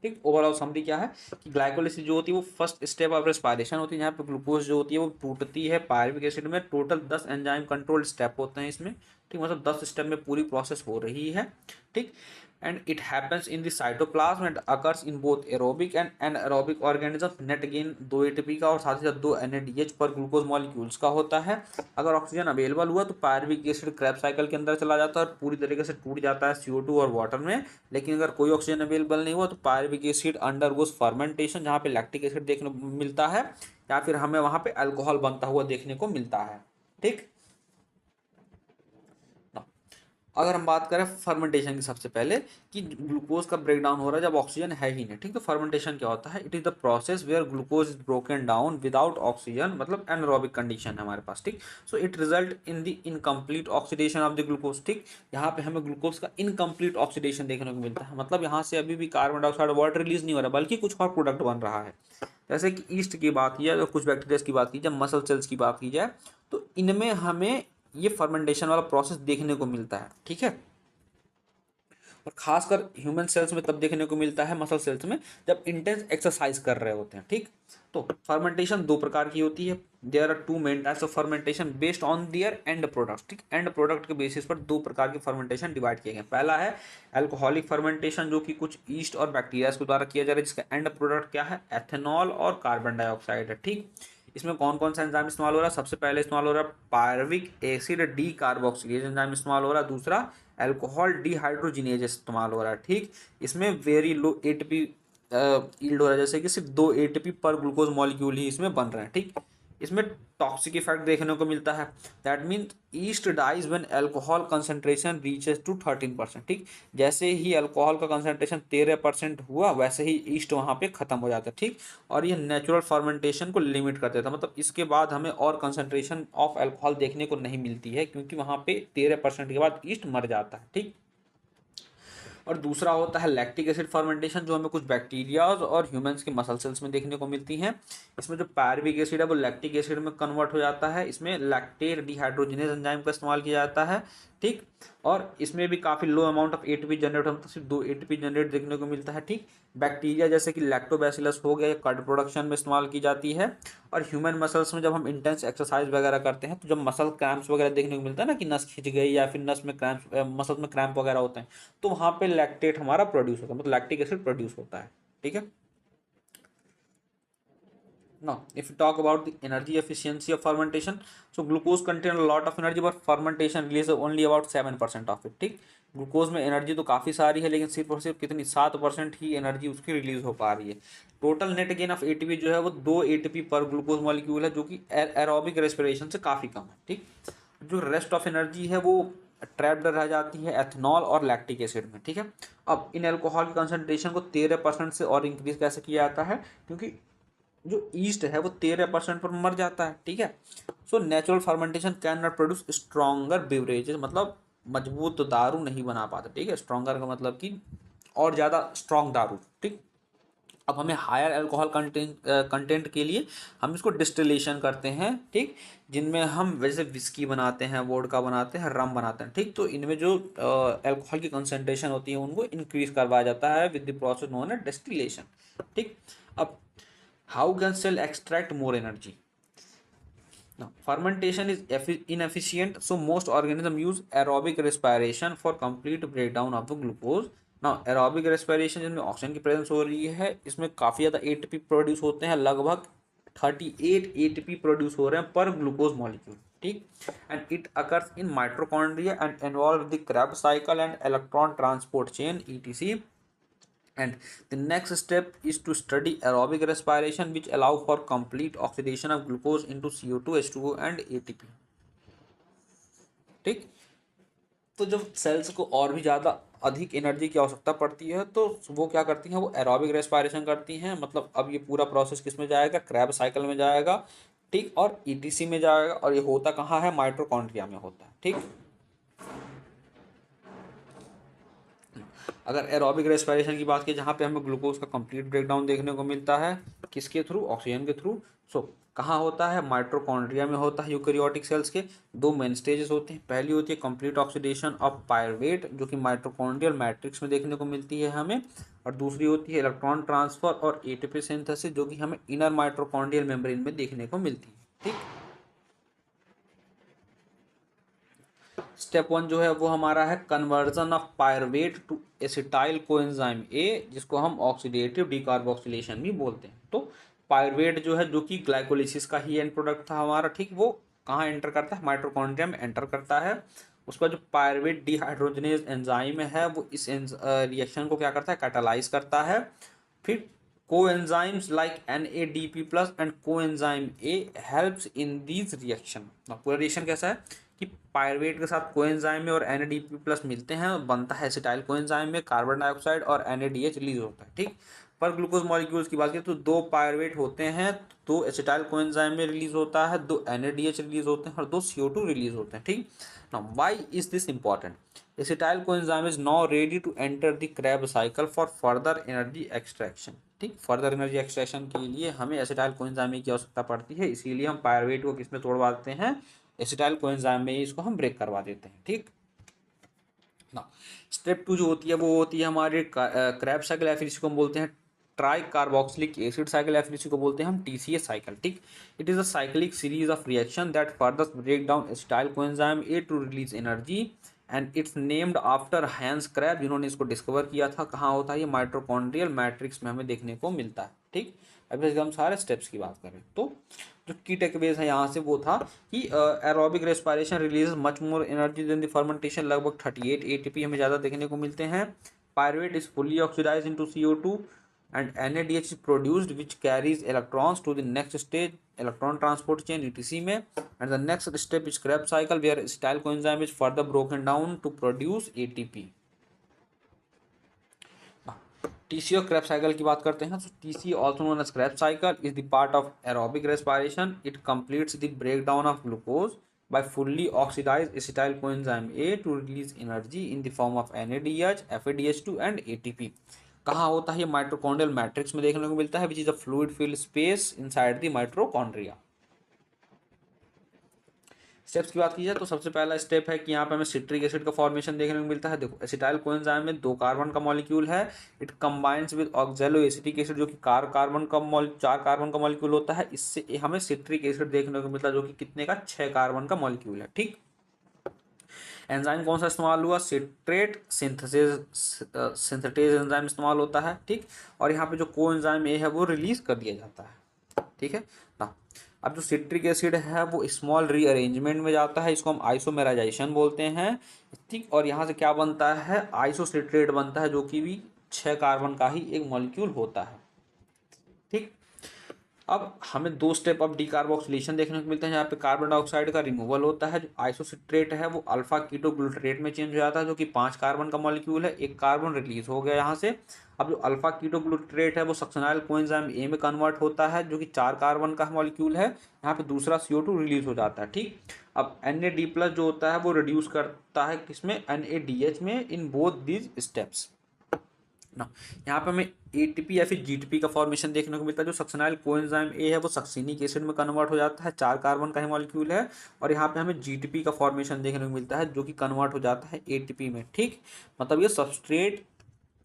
ठीक। ओवरऑल समरी क्या है कि ग्लाइकोलाइसिस जो होती है वो फर्स्ट स्टेप ऑफ रेस्पिरेशन होती है, जहाँ पे ग्लूकोज जो होती है वो टूटती है पायरुविक एसिड में। टोटल 10 एंजाइम कंट्रोल स्टेप होते हैं इसमें, ठीक। मतलब 10 स्टेप में पूरी प्रोसेस हो रही है, ठीक। And it happens in the cytoplasm and occurs in both aerobic and anaerobic organism. Net gain 2 ATP का और साथ ही साथ 2 NADH पर ग्लूकोज मॉलिक्यूल्स का होता है। अगर ऑक्सीजन अवेलेबल हुआ तो पायरुविक एसिड क्रैब साइकिल के अंदर चला जाता है और पूरी तरीके से टूट जाता है CO2 और वाटर में। लेकिन अगर कोई ऑक्सीजन अवेलेबल नहीं हुआ तो पायरुविक एसिड अंडरगोस फर्मेंटेशन, जहाँ पे लैक्टिक एसिड देखने को मिलता है, या फिर हमें वहाँ पे अल्कोहल बनता हुआ देखने को मिलता है, ठीक। अगर हम बात करें फर्मेंटेशन की, सबसे पहले कि ग्लूकोज का ब्रेक डाउन हो रहा है जब ऑक्सीजन है ही नहीं, ठीक। तो फर्मेंटेशन क्या होता है, it is the process where glucose is broken down without oxygen, मतलब एनारोबिक कंडीशन है हमारे पास, ठीक। So it result in the incomplete oxidation of the glucose, ठीक। यहाँ पे हमें ग्लूकोज का इनकम्प्लीट ऑक्सीडेशन देखने को मिलता है, मतलब यहाँ से अभी भी कार्बन डाइऑक्साइड वाटर रिलीज नहीं हो रहा बल्कि कुछ और प्रोडक्ट बन रहा है। जैसे कि ईस्ट की बात की जाए, कुछ बैक्टीरिया की बात की जाए, मसल सेल्स की बात की जाए, तो इनमें हमें ये फर्मेंटेशन वाला प्रोसेस देखने को मिलता है, ठीक है। और खासकर ह्यूमन सेल्स में तब देखने को मिलता है, मसल सेल्स में, जब इंटेंस एक्सरसाइज कर रहे होते हैं, ठीक। तो फर्मेंटेशन 2 प्रकार की होती है। There are 2 main types of fermentation based on their end product, ठीक। एंड प्रोडक्ट के बेसिस पर 2 प्रकार की फर्मेंटेशन डिवाइड किए गए। पहला है अल्कोहलिक फर्मेंटेशन, जो कि कुछ ईस्ट और बैक्टीरिया के द्वारा किया जा रहा है, जिसका एंड प्रोडक्ट क्या है, एथेनॉल और कार्बन डाइऑक्साइड है, ठीक। इसमें कौन कौन सा एंजाइम इस्तेमाल हो रहा है, सबसे पहले इस्तेमाल हो रहा है pyruvic acid D carboxylase enzyme इस्तेमाल हो रहा है। दूसरा अल्कोहल डिहाइड्रोजिनेज इस्तेमाल हो रहा है, ठीक। इसमें वेरी लो एटीपी यील्ड हो रहा है, जैसे कि सिर्फ 2 एटीपी पर ग्लूकोज मॉलिक्यूल ही इसमें बन रहे हैं, ठीक। इसमें टॉक्सिक इफेक्ट देखने को मिलता है। That means yeast dies when alcohol concentration reaches to 13%। ठीक, जैसे ही अल्कोहल का कंसंट्रेशन 13% हुआ वैसे ही ईस्ट वहाँ पे खत्म हो जाता है। ठीक, और ये नेचुरल फर्मेंटेशन को लिमिट कर देता है, मतलब इसके बाद हमें और कंसंट्रेशन ऑफ अल्कोहल देखने को नहीं मिलती है, क्योंकि वहाँ पे 13% के बाद ईस्ट मर जाता है। ठीक, और दूसरा होता है लैक्टिक एसिड फर्मेंटेशन, जो हमें कुछ बैक्टीरियाज और ह्यूमंस के मसल सेल्स में देखने को मिलती हैं। इसमें जो पायरविक एसिड है वो लैक्टिक एसिड में कन्वर्ट हो जाता है, इसमें लैक्टेट डिहाइड्रोजिनेज एंजाइम का इस्तेमाल किया जाता है। ठीक, और इसमें भी काफ़ी लो अमाउंट ऑफ एटीपी जनरेट होता है, सिर्फ 2 एटीपी जनरेट देखने को मिलता है। ठीक, बैक्टीरिया जैसे कि लैक्टोबैसिलस हो गया, कर्ड प्रोडक्शन में इस्तेमाल की जाती है। और ह्यूमन मसल्स में जब हम इंटेंस एक्सरसाइज वगैरह करते हैं तो जब मसल क्रैम्प्स वगैरह देखने को मिलता है ना, कि नस खिंच गई या फिर नस में क्रैम्प्स, मसल में क्रैम्प वगैरह होते हैं, तो वहाँ पे लैक्टेट हमारा प्रोड्यूस होता है, मतलब लैक्टिक एसिड प्रोड्यूस होता है। ठीक है। Now, if you talk about the energy efficiency of fermentation, so glucose contain a lot of energy, but fermentation releases only about 7% of it. ठीक, ग्लूकोज में एनर्जी तो काफ़ी सारी है, लेकिन सिर्फ और सिर्फ कितनी 7% ही एनर्जी उसकी रिलीज हो पा रही है। Total net gain of ATP जो है वो 2 एटीपी पर ग्लूकोज मॉलिक्यूल है, जो कि एरोबिक रेस्पिरेशन से काफ़ी कम है। ठीक, जो रेस्ट ऑफ एनर्जी है वो ट्रैप्ड रह जाती है एथनॉल और लैक्टिक एसिड में। ठीक है, अब इन एल्कोहल की कंसनट्रेशन को 13% से और इंक्रीज कैसे किया जाता है, क्योंकि जो ईस्ट है वो 13% पर मर जाता है। ठीक है, so natural fermentation can not produce stronger beverages, मतलब मजबूत दारू नहीं बना पाता। ठीक है, स्ट्रॉन्गर का मतलब कि और ज़्यादा स्ट्रॉन्ग दारू। ठीक, अब हमें हायर अल्कोहल कंटेंट के लिए हम इसको डिस्टिलेशन करते हैं। ठीक, जिनमें हम वैसे विस्की बनाते हैं, वोडका बनाते हैं, रम बनाते हैं। ठीक, तो इनमें जो अल्कोहल की कंसंट्रेशन होती है उनको इंक्रीज करवाया जाता है with the process known as distillation. ठीक, अब how can cell extract more energy? Now, fermentation is inefficient, so most organisms use aerobic respiration for complete breakdown of the glucose. Now, aerobic respiration जिसमें oxygen की presence हो रही है, इसमें काफ़ी ज़्यादा एटीपी प्रोड्यूस होते हैं, लगभग 38 एटीपी प्रोड्यूस हो रहे हैं पर ग्लूकोज मॉलिक्यूल। ठीक, and it occurs in mitochondria and involve the Krebs cycle and electron transport chain etc. And the next step is to study aerobic respiration, which allow for complete oxidation of glucose into CO2, H2O and ATP. ठीक, तो जब sales को और भी ज़्यादा अधिक energy की आवश्यकता पड़ती है तो वो क्या करती हैं, वो एरोबिक रेस्पिरेशन करती हैं। मतलब अब ये पूरा प्रोसेस किस में जाएगा, क्रैब साइकिल में जाएगा। ठीक, और ईटीसी में जाएगा, और ये होता कहाँ है, माइटोकॉन्ड्रिया में होता है। ठीक, अगर एरोबिक रेस्पिरेशन की बात की, जहाँ पे हमें ग्लूकोज का कंप्लीट ब्रेकडाउन देखने को मिलता है, किसके थ्रू, ऑक्सीजन के थ्रू। सो कहाँ होता है, माइटोकॉन्ड्रिया में होता है। यूकेरियोटिक सेल्स के 2 मेन स्टेजेस होते हैं। पहली होती है कंप्लीट ऑक्सीडेशन ऑफ पायरुवेट, जो कि माइटोकॉन्ड्रियल मैट्रिक्स में देखने को मिलती है हमें, और दूसरी होती है इलेक्ट्रॉन ट्रांसफर और एटीपी सिंथेसिस, जो कि हमें इनर माइटोकॉन्ड्रियल मेम्ब्रेन में देखने को मिलती है। ठीक, स्टेप 1 जो है वो हमारा है conversion of pyruvate to acetyl coenzyme A, जिसको हम ऑक्सीडेटिव डिकार्बोक्सिलेशन भी बोलते हैं। तो पायरुवेट जो है, जो कि ग्लाइकोलिसिस का ही एंड प्रोडक्ट था हमारा। ठीक, वो कहाँ एंटर करता है, माइटोकॉन्ड्रिया में एंटर करता है। उसका जो पायरुवेट डिहाइड्रोजनेज एंजाइम है वो इस रिएक्शन को क्या करता है, कैटालाइज करता है। फिर coenzymes like NADP plus and coenzyme A helps in these reaction। पूरा रिएक्शन कैसा है कि पायरुवेट के साथ कोएंजाइम में और NADP प्लस मिलते हैं, बनता है एसिटाइल कोएंजाइम में, कार्बन डाइऑक्साइड और NADH रिलीज होता है। ठीक, पर ग्लूकोज मॉलिक्यूल्स की बात करें तो 2 पायरुवेट होते हैं, 2 एसिटाइल कोएंजाइम में रिलीज होता है, 2 NADH रिलीज होते हैं और 2 CO2 रिलीज होते हैं। ठीक, now why is this important, acetyl coenzyme is now ready to enter the Krebs cycle for further energy extraction. ठीक, फर्दर एनर्जी एक्सट्रैक्शन के लिए हमें एसिटाइल कोएंजाइम की आवश्यकता पड़ती है, इसीलिए हम पायरुवेट को किसमें तोड़वा देते हैं, एसिटाइल कोएंजाइम में इसको हम ब्रेक करवा देते हैं। ठीक ना, स्टेप 2 जो होती है वो होती है हमारे Krebs साइकिल, या फिर इसको हम बोलते हैं ट्राई कार्बोक्सिलिक एसिड साइकिल, या फिर इसी को बोलते हैं हम TCA साइकिल। ठीक, it is a cyclic series of reaction that further break down acetyl coenzyme A to release energy, and it's named after Hans Krebs, जिन्होंने इसको डिस्कवर किया था। कहाँ होता है ये, माइटोकॉन्ड्रियल मैट्रिक्स में हमें देखने को मिलता है। ठीक, अभी हम सारे स्टेप्स की बात करें तो जो की टेकअवेज है यहाँ से वो था कि aerobic respiration release much more energy than the fermentation, लगभग 38 एटीपी हमें ज़्यादा देखने को मिलते हैं। Pyruvate is fully oxidise into CO2, and NADH is produced which carries electrons to the next stage electron transport chain ETC में, and the next step is Krebs cycle where acetyl coenzyme is further broken down to produce ATP. TC और Krebs cycle की बात करते हैं तो TC also known as Krebs cycle is the part of aerobic respiration. It completes the breakdown of glucose by fully oxidized acetyl coenzyme A to release energy in the form of NADH, FADH2 and ATP. कहाँ होता है ये mitochondrial matrix में देखने को मिलता है which is a fluid filled space inside the mitochondria. Steps की बात की जाए तो सबसे पहला स्टेप है कि यहाँ पे हमें सिट्रिक एसिड का फॉर्मेशन देखने को मिलता है. देखो एसिटाइल कोएंजाइम में 2 कार्बन का मॉलिक्यूल है. It combines with oxalo acetic acid जो कि 4 कार्बन का मॉलिक्यूल होता है. इससे हमें सिट्रिक एसिड देखने को मिलता है जो कि कितने का 6 कार्बन का मॉलिक्यूल है. ठीक, एंजाइम कौन सा इस्तेमाल हुआ? सिट्रेट सिंथेटेज एंजाइम इस्तेमाल होता है. ठीक, और यहाँ पे जो कोएंजाइम ए है वो रिलीज कर दिया जाता है. ठीक है ना. अब जो सिट्रिक एसिड है वो स्मॉल रीअरेंजमेंट में जाता है, इसको हम आइसोमेराइजेशन बोलते हैं. ठीक, और यहाँ से क्या बनता है? आइसोसिट्रेट बनता है जो कि भी 6 कार्बन का ही एक मॉलिक्यूल होता है. ठीक, अब हमें 2 स्टेप ऑफ डीकार्बोक्सिलेशन देखने को मिलते हैं. यहाँ पे कार्बन डाइऑक्साइड का रिमूवल होता है. जो आइसोसिट्रेट है वो अल्फा कीटोग्लूटरेट में चेंज हो जाता है जो कि 5 कार्बन का मॉलिक्यूल है. एक कार्बन रिलीज हो गया यहाँ से. अब जो अल्फा कीटोग्लूटरेट है वो सक्सेनाइल कोएंजाइम ए में कन्वर्ट होता है जो कि 4 कार्बन का मॉलिक्यूल है. यहाँ पे दूसरा CO2 रिलीज हो जाता है. ठीक, अब NAD+ जो होता है वो रिड्यूस करता है किसमें? NADH में. इन बोथ दीज स्टेप्स ना यहाँ पे हमें ATP या फिर GTP का फॉर्मेशन देखने को मिलता है. जो सक्सेनाइल कोएंजाइम ए है वो सक्सिनिक एसिड में कन्वर्ट हो जाता है. 4 कार्बन का ही मॉलिक्यूल है. और यहाँ पे हमें GTP का फॉर्मेशन देखने को मिलता है जो कि कन्वर्ट हो जाता है ATP में. ठीक, मतलब ये सबस्ट्रेट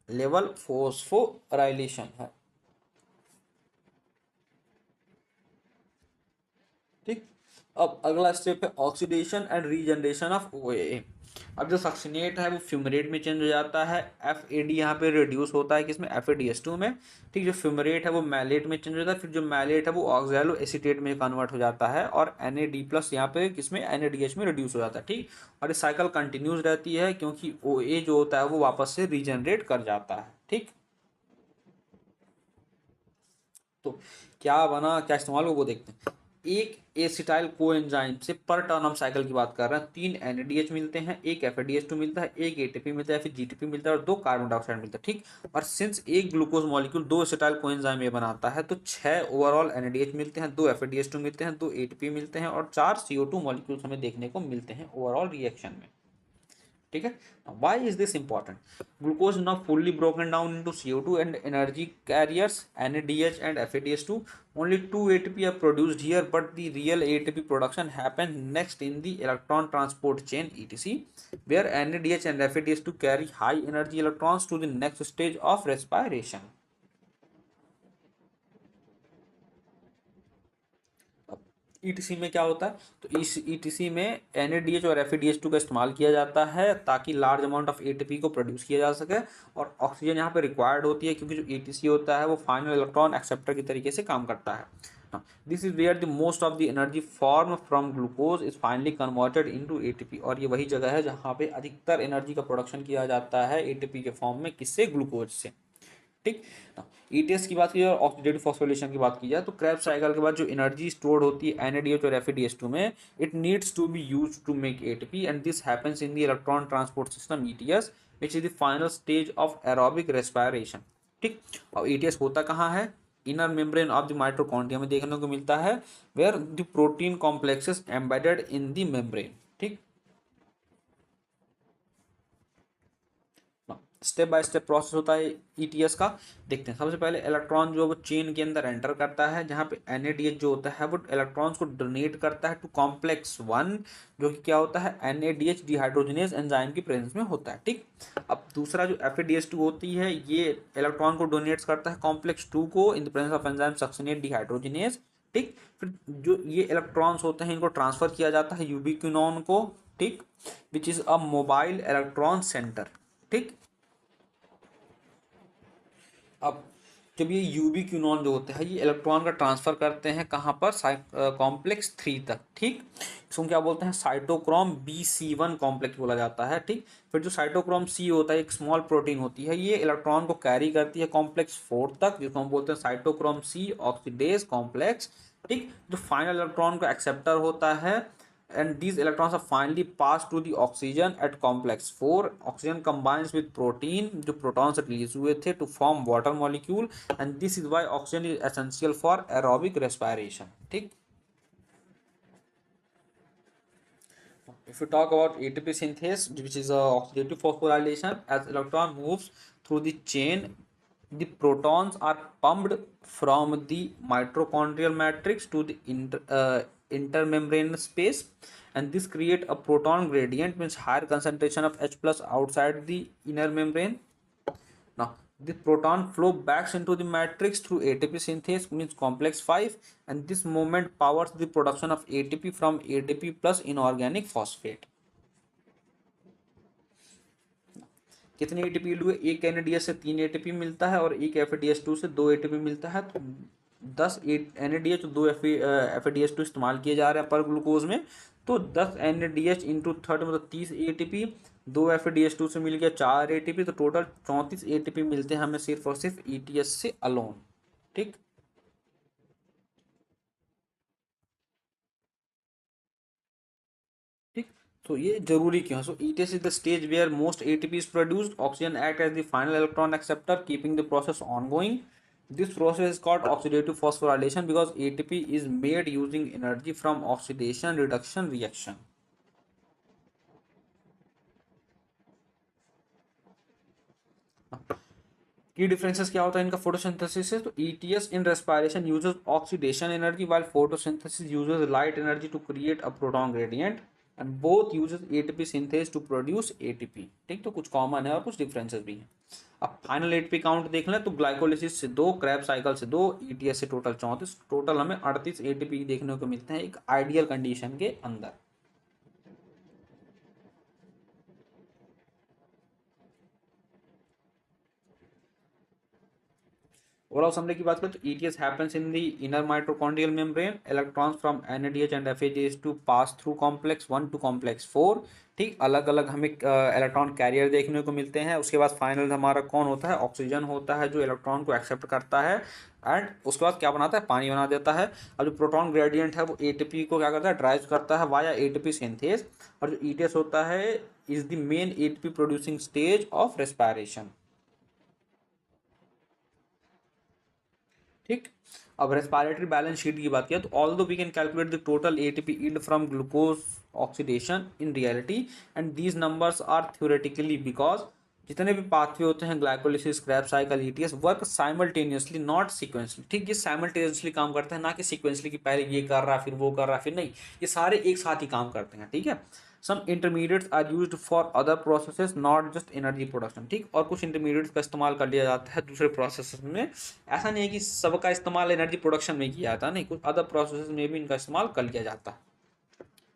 लेवल फॉस्फोराइलेशन है. ठीक, अब अगला स्टेप है oxidation and regeneration of OAA. अब जो सक्सिनेट है वो फ्यूमरेट में चेंज हो जाता है. FAD यहाँ पे रिड्यूस होता है किसमें? FADH2 में. ठीक, जो फ्यूमरेट है वो मैलेट में चेंज हो जाता है. फिर जो मैलेट है वो ऑक्सैलो एसीटेट में कन्वर्ट हो जाता है. और NAD+ यहाँ पे किसमें? NADH में रिड्यूस हो जाता है. ठीक, और ये साइकिल कंटिन्यूस रहती है क्योंकि OA जो होता है वो वापस से रीजनरेट कर जाता है. ठीक, तो क्या बना, क्या इस्तेमाल हो वो देखते हैं. एक एसिटाइल कोएंजाइम से पर टर्न हम साइकिल की बात कर रहे हैं 3 NADH मिलते हैं, एक FADH2 मिलता है, एक ATP मिलता है, फिर GTP मिलता है और 2 कार्बन डाइऑक्साइड मिलता है. ठीक, और सिंस एक ग्लूकोज मॉलिक्यूल 2 एसिटाइल कोएंजाइम ये बनाता है तो 6 ओवरऑल NADH मिलते हैं, 2 FADH2 मिलते हैं, 2 ATP मिलते हैं और 4 CO2 मॉलिक्यूल्स हमें देखने को मिलते हैं ओवरऑल रिएक्शन में. ठीक है, why is this important? Glucose is now fully broken down into CO2 and energy carriers NADH and FADH2. Only 2 ATP are produced here, but the real ATP production happens next in the electron transport chain ETC, where NADH and FADH2 carry high energy electrons to the next stage of respiration. ETC में क्या होता है? तो इस ETC में NADH और FADH2 का इस्तेमाल किया जाता है ताकि लार्ज अमाउंट ऑफ ATP को प्रोड्यूस किया जा सके. और ऑक्सीजन यहाँ पे रिक्वायर्ड होती है क्योंकि जो ETC होता है वो फाइनल इलेक्ट्रॉन एक्सेप्टर की तरीके से काम करता है. This is where the most of the energy form from glucose is finally converted into ATP. और ये वही जगह है जहाँ पे अधिकतर एनर्जी का प्रोडक्शन किया जाता है ATP के फॉर्म में. किससे? ग्लूकोज से. ठीक, ETS की बात की जाए और ऑक्सीडेटिव फॉस्फोरिलेशन की बात की जाए तो क्रेब्स साइकिल के बाद जो एनर्जी स्टोर्ड होती है NADH और FADH2 में, it needs to be used to make ATP and this happens in the electron transport system ETS which is the final stage of aerobic respiration. ठीक, और ETS होता कहाँ है? Inner membrane of the mitochondria में देखने को मिलता है where the protein complexes embedded in the membrane. ठीक, स्टेप बाय स्टेप प्रोसेस होता है ETS का. देखते हैं. सबसे पहले इलेक्ट्रॉन जो वो चेन के अंदर एंटर करता है जहाँ पे NADH जो होता है वो इलेक्ट्रॉन्स को डोनेट करता है टू कॉम्प्लेक्स 1 जो कि क्या होता है? NADH डिहाइड्रोजनेज एंजाइम की प्रेजेंस में होता है. ठीक, अब दूसरा जो FADH2 होती है ये इलेक्ट्रॉन को डोनेट्स करता है कॉम्प्लेक्स 2 को in the presence of enzyme succinate dehydrogenase. ठीक, फिर जो ये इलेक्ट्रॉन्स होते हैं इनको ट्रांसफर किया जाता है यूबिक्विनोन को. ठीक, which is a mobile electron centre. ठीक, अब जब ये यूबिक्विनोन जो होते हैं ये इलेक्ट्रॉन का ट्रांसफर करते हैं कहाँ पर? कॉम्प्लेक्स 3 तक. ठीक, इसको क्या बोलते हैं, साइटोक्रोम BC1 कॉम्प्लेक्स बोला जाता है, ठीक। फिर जो साइटोक्रोम C होता है एक स्मॉल प्रोटीन होती है, ये इलेक्ट्रॉन को कैरी करती है कॉम्प्लेक्स 4 तक, जिसको हम बोलते हैं साइटोक्रोम C ऑक्सीडेज कॉम्प्लेक्स, ठीक। जो फाइनल इलेक्ट्रॉन का एक्सेप्टर होता है, and these electrons are finally passed to the oxygen at complex 4. Oxygen combines with protein जो प्रोटॉन से रिलीज हुए थे to form water molecule, and this is why oxygen is essential for aerobic respiration, ठीक। If you talk about ATP synthase, which is oxidative phosphorylation, as electron moves through the chain, the protons are pumped from the mitochondrial matrix to the intermembrane space, and this create a proton gradient, means higher concentration of H plus outside the inner membrane. Now, the proton flow back into the matrix through ATP synthase, means complex 5, and this movement powers the production of ATP from ATP plus inorganic phosphate. कितने ATP yield हुए, एक NADH से 3 ATP मिलता है और एक FADH2 से 2 ATP मिलता है, तो 10 NADH 2 FADH2 इस्तेमाल किए जा रहे हैं पर ग्लूकोज में, तो 10 NADH इंटू 30 मतलब 30 ATP, 2 FADH2 से मिल गया 4 ATP, तो टोटल 34 ATP मिलते हैं हमें सिर्फ और सिर्फ ETS से अलोन, ठीक। ठीक, तो ये जरूरी क्यों है, so ETS is the stage where most ATP is produced. Oxygen act as the final electron acceptor, keeping the process ongoing. This process is called oxidative phosphorylation because ATP is made using energy from oxidation reduction reaction. की differences क्या होता है इनका photosynthesis से, तो ETS in respiration uses oxidation energy while photosynthesis uses light energy to create a proton gradient, and both uses ATP synthase to produce ATP, ठीक। तो कुछ कॉमन है और कुछ डिफरेंसेस भी हैं। अब फाइनल ATP काउंट देख लें तो ग्लाइकोलिसिस से 2, क्रैब साइकिल से 2, ETS से टोटल 34, टोटल हमें 38 ATP देखने को मिलते हैं एक आइडियल कंडीशन के अंदर। ओवरऑल समरी की बात करें तो ETS happens in the inner mitochondrial membrane. Electrons from NADH and FADH2 pass through complex 1 to complex 4, ठीक। अलग अलग हमें इलेक्ट्रॉन कैरियर देखने को मिलते हैं। उसके बाद फाइनल हमारा कौन होता है, ऑक्सीजन होता है जो इलेक्ट्रॉन को एक्सेप्ट करता है, एंड उसके बाद क्या बनाता है, पानी बना देता है। अब जो प्रोटॉन ग्रेडियंट है वो ATP को क्या करता है, ड्राइव करता है वाया ATP सिंथेस, और जो ETS होता है is the main ATP producing stage of respiration, ठीक। अब रेस्पिरेटरी बैलेंस शीट की बात किया तो although we can calculate the total ATP yield from glucose oxidation in reality, and these numbers are theoretically because जितने भी पाथवे होते हैं glycolysis, Krebs cycle, ETS work simultaneously not sequentially, ठीक। ये साइमल्टेनियसली काम करते हैं, ना कि सीक्वेंसली कि पहले ये कर रहा फिर वो कर रहा फिर नहीं, ये सारे एक साथ ही काम करते हैं, ठीक है। Some intermediates are used for other processes not just energy production, ठीक। और कुछ इंटरमीडिएट्स का इस्तेमाल कर लिया जाता है दूसरे प्रोसेसेस में, ऐसा नहीं है कि सबका इस्तेमाल एनर्जी प्रोडक्शन में किया जाता है, नहीं, कुछ अदर प्रोसेसेस में भी इनका इस्तेमाल कर लिया जाता है,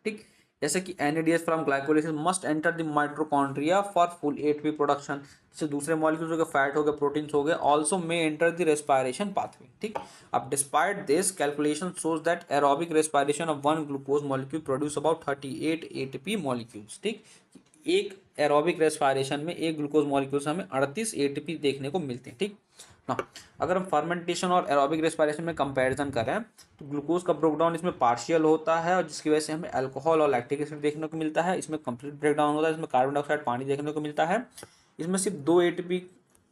ठीक। जैसे कि NADH from glycolysis must enter the mitochondria for full ATP production, जैसे दूसरे मॉलिक्यूल्स हो गए, फैट हो गए, प्रोटीन्स हो गए, also may enter the respiration pathway, ठीक। अब despite this calculation shows that aerobic respiration of one glucose molecule produce about 38 ATP molecules, ठीक। एक एरोबिक रेस्पिरेशन में एक ग्लूकोज मॉलिक्यूल से हमें 38 ATP देखने को मिलते हैं, ठीक ना। अगर हम फर्मेंटेशन और एरोबिक रेस्पिरेशन में कंपैरिजन करें तो ग्लूकोज का ब्रेकडाउन इसमें पार्शियल होता है, और जिसकी वजह से हमें अल्कोहल और लैक्टिक एसिड देखने को मिलता है। इसमें कंप्लीट ब्रेकडाउन होता है, इसमें कार्बन डाइऑक्साइड पानी देखने को मिलता है। इसमें सिर्फ 2 ATP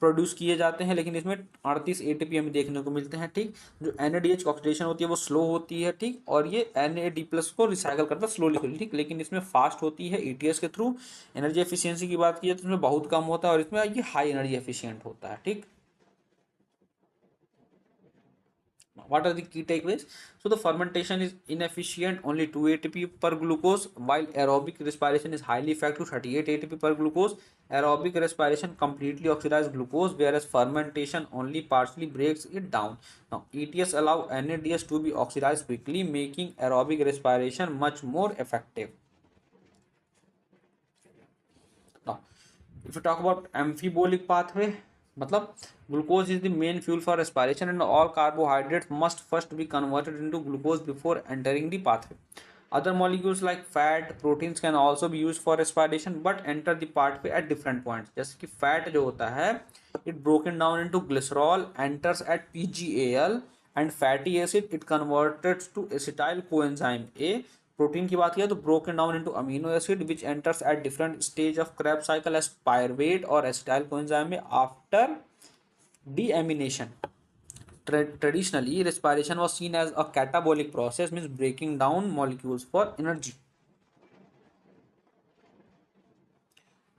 प्रोड्यूस किए जाते हैं, लेकिन इसमें 38 ATP हमें देखने को मिलते हैं, ठीक। जो NADH की ऑक्सीडेशन होती है वो स्लो होती है, ठीक, और ये NAD+ को रिसाइकल करता है स्लोली, ठीक, लेकिन इसमें फास्ट होती है ETS के थ्रू। एनर्जी एफिशिएंसी की बात की है तो इसमें बहुत कम होता है, और इसमें ये हाई एनर्जी एफिशिएंट होता है, ठीक। What are the key takeaways? So the fermentation is inefficient, only 2 ATP per glucose, while aerobic respiration is highly effective, 38 ATP per glucose. Aerobic respiration completely oxidizes glucose, whereas fermentation only partially breaks it down. Now ETS allow NADH to be oxidized quickly, making aerobic respiration much more effective. Now if you talk about amphibolic pathway, मतलब glucose is the main fuel for respiration, and all carbohydrates must first be converted into glucose before entering the pathway. Other molecules like fat, proteins can also be used for respiration but enter the pathway at different points. जैसे कि fat जो होता है it broken down into glycerol enters at PGAL and fatty acid it converted to acetyl coenzyme A. Protein की बात किया तो broken down into amino acid which enters at different stage of Krebs cycle as pyruvate और acetyl coenzyme में after deamination. Traditionally, respiration was seen as a catabolic process, means breaking down molecules for energy.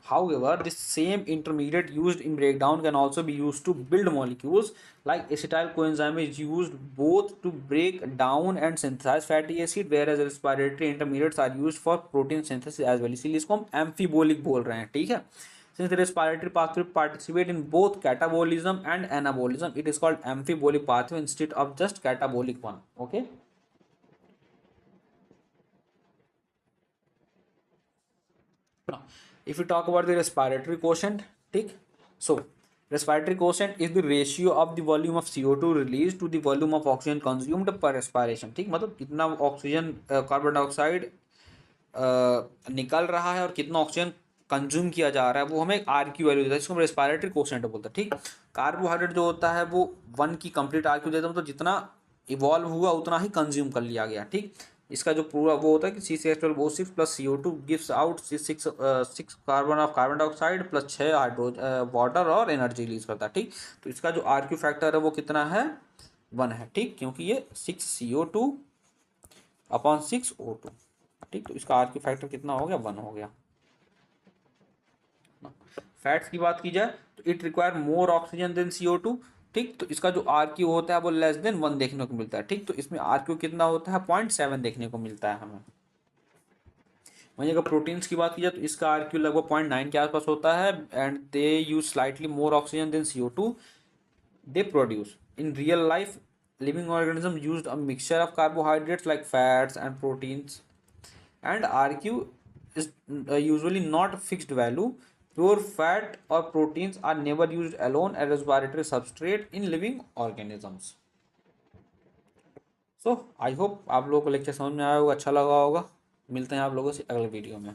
However, this same intermediate used in breakdown can also be used to build molecules. Like acetyl coenzyme is used both to break down and synthesize fatty acid, whereas respiratory intermediates are used for protein synthesis as well. इसीलिए इसको हम एम्फीबोलिक बोल रहे हैं, ठीक है. Since the respiratory pathway participate in both catabolism and anabolism, it is called amphibolic pathway instead of just catabolic one. Okay. Now, if you talk about the respiratory quotient, ठीक. So, respiratory quotient is the ratio of the volume of CO2 released to the volume of oxygen consumed per respiration. ठीक, मतलब कितना oxygen carbon dioxide निकल रहा है और कितना oxygen consume किया जा रहा है, वो हमें आर की वैल्यू देता है, जिसको हम रेस्पिरेटरी कोशेंट बोलते हैं. ठीक, कार्बोहाइड्रेट जो होता है वो 1 की कंप्लीट आर क्यू देता है, मतलब जितना इवॉल्व हुआ उतना ही कंज्यूम कर लिया गया. ठीक, इसका जो पूरा वो होता है कि C6H12O6 plus CO2 gives out 6 carbon of carbon dioxide plus 6 hydrogen water और एनर्जी रिलीज करता है. ठीक, तो इसका जो आर क्यू फैक्टर है वो कितना है, 1 है. ठीक, क्योंकि ये 6CO2 अपॉन 6O2. ठीक, तो इसका आर क्यू फैक्टर कितना हो गया, 1 हो गया. फैट्स की बात की जाए तो it require more oxygen than CO2. ठीक, तो इसका जो आर क्यू होता है वो लेस देन 1 देखने को मिलता है. ठीक, तो इसमें आर क्यू कितना होता है, 0.7 देखने को मिलता है हमें. वहीं अगर प्रोटीन्स की बात की जाए तो इसका आर क्यू लगभग 0.9 के आसपास होता है and they use slightly more oxygen than CO2 they produce. In real life, living organisms used a mixture of carbohydrates like fats and proteins, and RQ is usually not fixed value. Pure fat or proteins are never used alone as respiratory substrate in living organisms. So, I hope आप लोगों को lecture समझ में आया होगा, अच्छा लगा होगा. मिलते हैं आप लोगों से अगले वीडियो में.